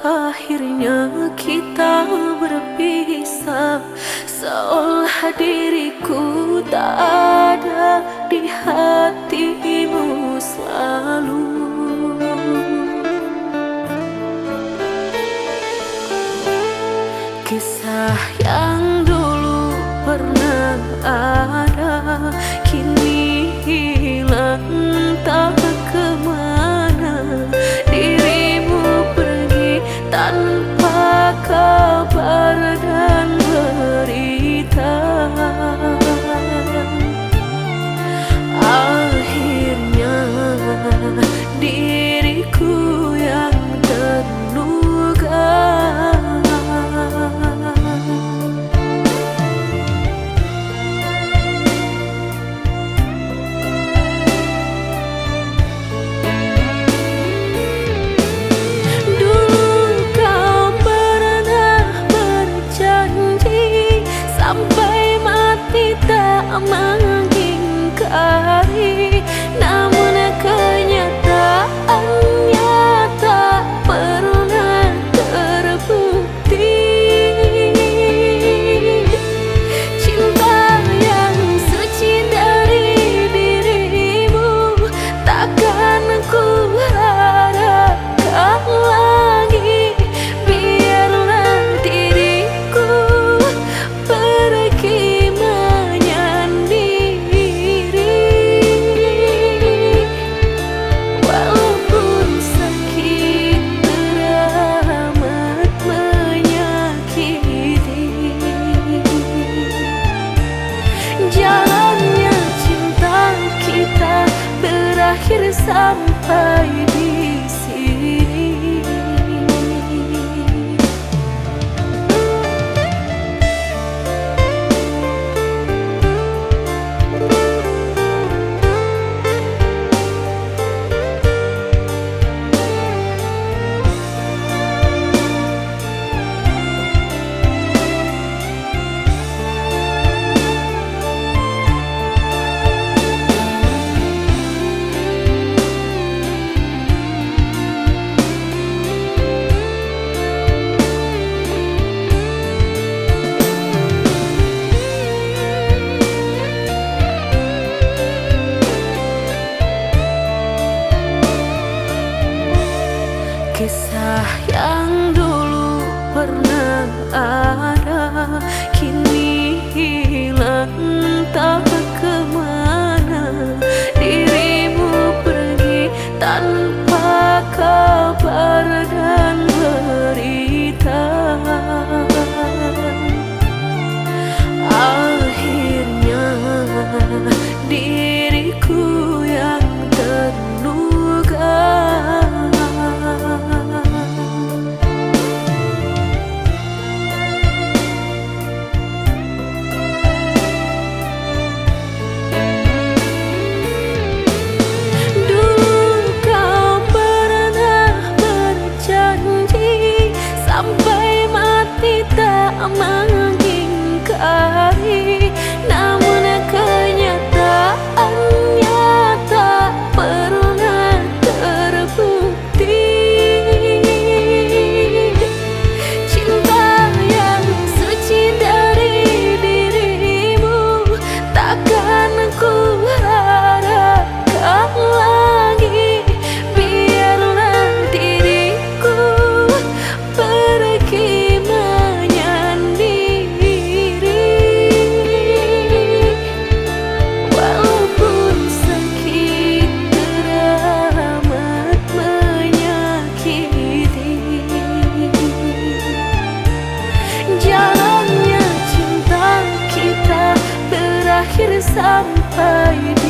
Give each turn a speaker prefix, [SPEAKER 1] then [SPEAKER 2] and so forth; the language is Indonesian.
[SPEAKER 1] akhirnya kita berpisah, seolah diriku tak ada di hatimu selalu. Kisah yang dulu pernah ada kini hilang tak kemana. Dirimu pergi tanpa kabar dan berita. Akhirnya diriku yang terluka. Sampai mati tak mengingkari, namun kenyataannya tak pernah terbukti. Cinta yang suci dari dirimu takkan ku harapkan lagi. Biarlah diriku pergi menyendiri, walaupun sakit teramat menyakiti. Jalannya cinta kita berakhir sampai di sini. Kisah yang dulu pernah ada kini hilang tak kemana. Dirimu pergi tanpa kabar dan berita. Akhirnya diriku yang terluka. Sampai mati tak mengingkari, namun kenyataannya tak pernah terbukti. Cinta yang suci dari dirimu takkan ku harapkan lagi. Biarlah diriku pergi menyendiri, walaupun sakit teramat menyakiti. Jalannya cinta kita berakhir sampai di